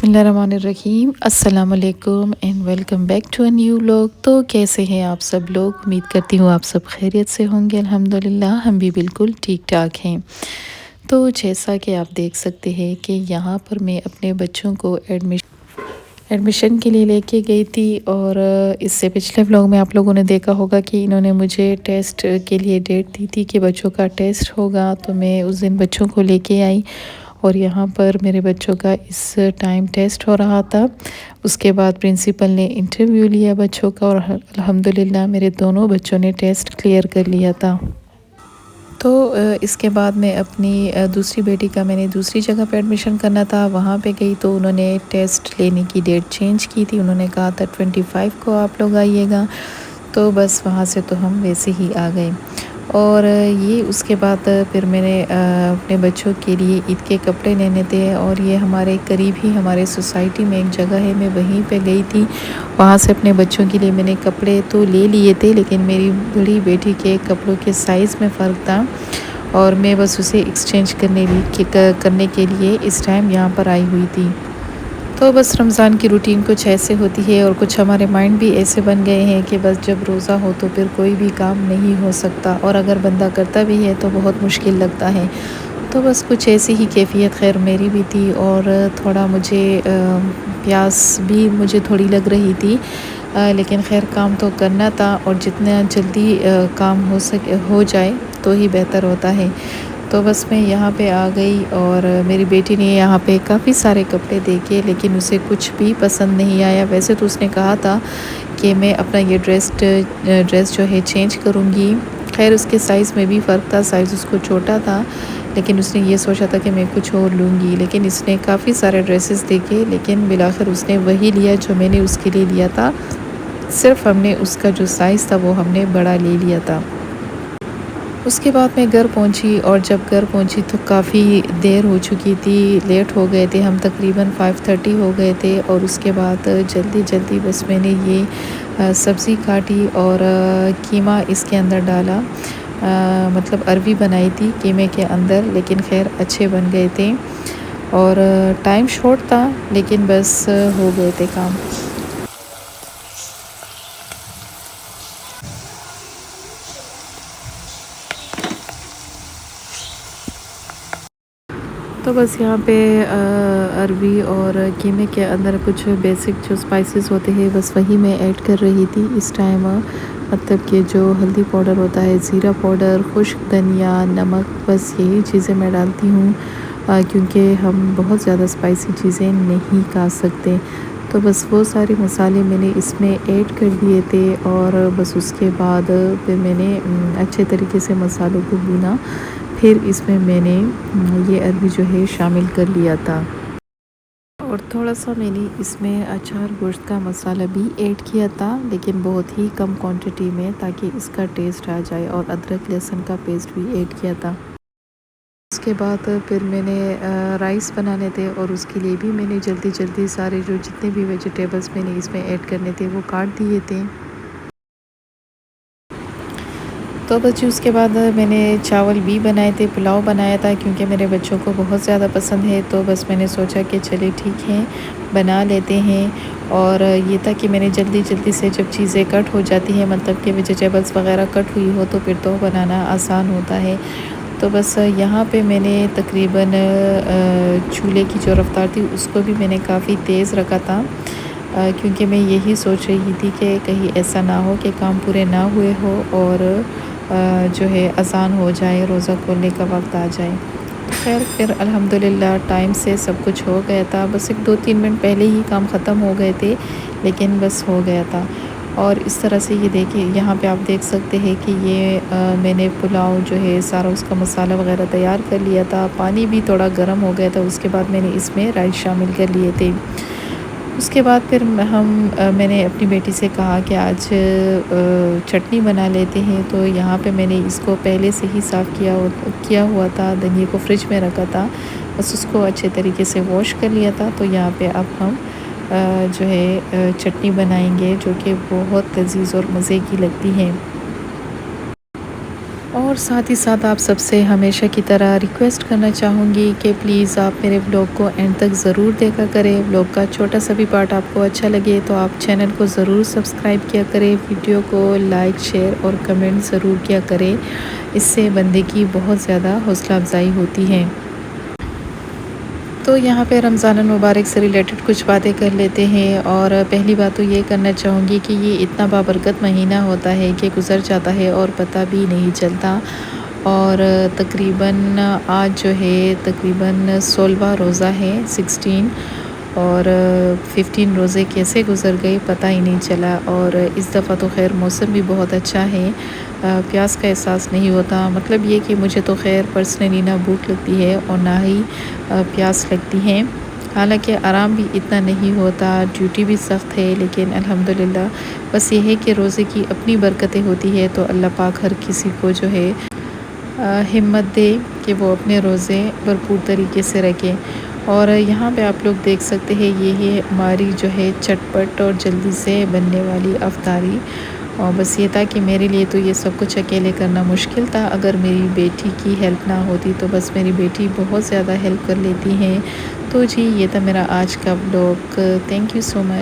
बिस्मिल्लाहिर्रहमानिर्रहीम अस्सलाम वालेकुम and welcome back to a new vlog. तो कैसे हैं आप सब लोग? उम्मीद करती हूँ आप सब खैरियत से होंगे। अल्हम्दुलिल्लाह हम भी बिल्कुल ठीक ठाक हैं। तो जैसा कि आप देख सकते हैं कि यहाँ पर मैं अपने बच्चों को एडमिशन के लिए लेके गई थी। और इससे पिछले व्लॉग में आप लोगों ने देखा होगा कि इन्होंने मुझे टेस्ट के लिए डेट दी थी कि बच्चों का टेस्ट होगा। तो मैं उस दिन बच्चों को लेके आई और यहाँ पर मेरे बच्चों का इस टाइम टेस्ट हो रहा था। उसके बाद प्रिंसिपल ने इंटरव्यू लिया बच्चों का और अल्हम्दुलिल्लाह मेरे दोनों बच्चों ने टेस्ट क्लियर कर लिया था। तो इसके बाद मैं अपनी दूसरी बेटी का मैंने दूसरी जगह पे एडमिशन करना था, वहाँ पे गई तो उन्होंने टेस्ट लेने की डेट चेंज की थी। उन्होंने कहा था 25 को आप लोग आइएगा। तो बस वहाँ से तो हम वैसे ही आ गए। और ये उसके बाद फिर मैंने अपने बच्चों के लिए ईद के कपड़े लेने थे और ये हमारे करीब ही हमारे सोसाइटी में एक जगह है, मैं वहीं पे गई थी। वहाँ से अपने बच्चों के लिए मैंने कपड़े तो ले लिए थे, लेकिन मेरी बड़ी बेटी के कपड़ों के साइज़ में फ़र्क था और मैं बस उसे एक्सचेंज करने के लिए इस टाइम यहाँ पर आई हुई थी। तो बस रमज़ान की रूटीन कुछ ऐसे होती है और कुछ हमारे माइंड भी ऐसे बन गए हैं कि बस जब रोज़ा हो तो फिर कोई भी काम नहीं हो सकता और अगर बंदा करता भी है तो बहुत मुश्किल लगता है। तो बस कुछ ऐसी ही कैफ़ियत खैर मेरी भी थी और थोड़ा मुझे प्यास भी मुझे थोड़ी लग रही थी। लेकिन खैर काम तो करना था और जितना जल्दी काम हो जाए तो ही बेहतर होता है। तो बस मैं यहाँ पे आ गई और मेरी बेटी ने यहाँ पे काफ़ी सारे कपड़े देखे, लेकिन उसे कुछ भी पसंद नहीं आया। वैसे तो उसने कहा था कि मैं अपना ये ड्रेस जो है चेंज करूँगी। खैर उसके साइज़ में भी फ़र्क था, साइज़ उसको छोटा था, लेकिन उसने ये सोचा था कि मैं कुछ और लूँगी। लेकिन इसने काफ़ी सारे ड्रेसेस देखे, लेकिन बिलाखिर उसने वही लिया जो मैंने उसके लिए लिया था। सिर्फ़ हमने उसका जो साइज़ था वो हमने बड़ा ले लिया था। उसके बाद मैं घर पहुंची और जब घर पहुंची तो काफ़ी देर हो चुकी थी, लेट हो गए थे हम, तकरीबन 5:30 हो गए थे। और उसके बाद जल्दी जल्दी बस मैंने ये सब्ज़ी काटी और कीमा इसके अंदर डाला। मतलब अरबी बनाई थी कीमे के अंदर, लेकिन खैर अच्छे बन गए थे और टाइम शॉर्ट था लेकिन बस हो गए थे काम। तो बस यहाँ पे अरबी और कीमे के अंदर कुछ बेसिक जो स्पाइसेस होते हैं बस वही मैं ऐड कर रही थी इस टाइम। मतलब कि जो हल्दी पाउडर होता है, ज़ीरा पाउडर, खुश्क धनिया, नमक, बस यही चीज़ें मैं डालती हूँ क्योंकि हम बहुत ज़्यादा स्पाइसी चीज़ें नहीं खा सकते। तो बस वो सारे मसाले मैंने इसमें ऐड कर दिए थे और बस उसके बाद फिर मैंने अच्छे तरीके से मसालों को भूना। फिर इसमें मैंने ये अरबी जो है शामिल कर लिया था और थोड़ा सा मैंने इसमें अचार गोश्त का मसाला भी ऐड किया था, लेकिन बहुत ही कम क्वांटिटी में ताकि इसका टेस्ट आ जाए, और अदरक लहसुन का पेस्ट भी ऐड किया था। उसके बाद फिर मैंने राइस बनाने थे और उसके लिए भी मैंने जल्दी जल्दी सारे जो जितने भी वेजिटेबल्स मैंने इसमें ऐड करने थे वो काट दिए थे। तो बच्चे उसके बाद मैंने चावल भी बनाए थे, पुलाव बनाया था क्योंकि मेरे बच्चों को बहुत ज़्यादा पसंद है। तो बस मैंने सोचा कि चले ठीक है बना लेते हैं। और ये था कि मैंने जल्दी जल्दी से जब चीज़ें कट हो जाती हैं, मतलब कि वेजिटेबल्स वगैरह कट हुई हो तो फिर तो बनाना आसान होता है। तो बस यहाँ पे मैंने तकरीबन चूल्हे की जो रफ़्तार थी उसको भी मैंने काफ़ी तेज़ रखा था क्योंकि मैं यही सोच रही थी कि कहीं ऐसा ना हो कि काम पूरे ना हुए हो और जो है अज़ान हो जाए, रोज़ा खोलने का वक्त आ जाए। खैर फिर अल्हम्दुलिल्लाह टाइम से सब कुछ हो गया था, बस एक 2-3 मिनट पहले ही काम ख़त्म हो गए थे, लेकिन बस हो गया था। और इस तरह से ये देखिए यहाँ पे आप देख सकते हैं कि ये मैंने पुलाव जो है सारा उसका मसाला वगैरह तैयार कर लिया था। पानी भी थोड़ा गर्म हो गया था, उसके बाद मैंने इसमें राइस शामिल कर लिए थे। उसके बाद फिर मैंने अपनी बेटी से कहा कि आज चटनी बना लेते हैं। तो यहाँ पे मैंने इसको पहले से ही साफ़ किया हुआ था, धनिए को फ्रिज में रखा था, बस उसको अच्छे तरीके से वॉश कर लिया था। तो यहाँ पे अब हम जो है चटनी बनाएंगे जो कि बहुत लजीज़ और मज़े की लगती है। और और साथ ही साथ आप सबसे हमेशा की तरह रिक्वेस्ट करना चाहूँगी कि प्लीज़ आप मेरे ब्लॉग को एंड तक ज़रूर देखा करें। ब्लॉग का छोटा सा भी पार्ट आपको अच्छा लगे तो आप चैनल को ज़रूर सब्सक्राइब किया करें, वीडियो को लाइक शेयर और कमेंट ज़रूर किया करें। इससे बंदे की बहुत ज़्यादा हौसला अफजाई होती है। तो यहाँ पे रमज़ान मुबारक से रिलेटेड कुछ बातें कर लेते हैं। और पहली बात तो ये करना चाहूँगी कि ये इतना बाबरकत महीना होता है कि गुज़र जाता है और पता भी नहीं चलता। और तकरीबन आज जो है तकरीबन 16वां रोज़ा है, 16, और 15 रोज़े कैसे गुज़र गए पता ही नहीं चला। और इस दफ़ा तो खैर मौसम भी बहुत अच्छा है, प्यास का एहसास नहीं होता। मतलब ये कि मुझे तो खैर पर्सनली ना भूख लगती है और ना ही प्यास लगती है। हालांकि आराम भी इतना नहीं होता, ड्यूटी भी सख्त है, लेकिन अल्हम्दुलिल्लाह बस ये है कि रोज़े की अपनी बरकतें होती है। तो अल्लाह पाक हर किसी को जो है हिम्मत दे कि वो अपने रोज़े भरपूर तरीके से रखें। और यहाँ पे आप लोग देख सकते हैं ये है हमारी जो है चटपट और जल्दी से बनने वाली अफ्तारी। और बस ये था कि मेरे लिए तो ये सब कुछ अकेले करना मुश्किल था। अगर मेरी बेटी की हेल्प ना होती तो बस मेरी बेटी बहुत ज़्यादा हेल्प कर लेती हैं। तो जी ये था मेरा आज का vlog. Thank you so much.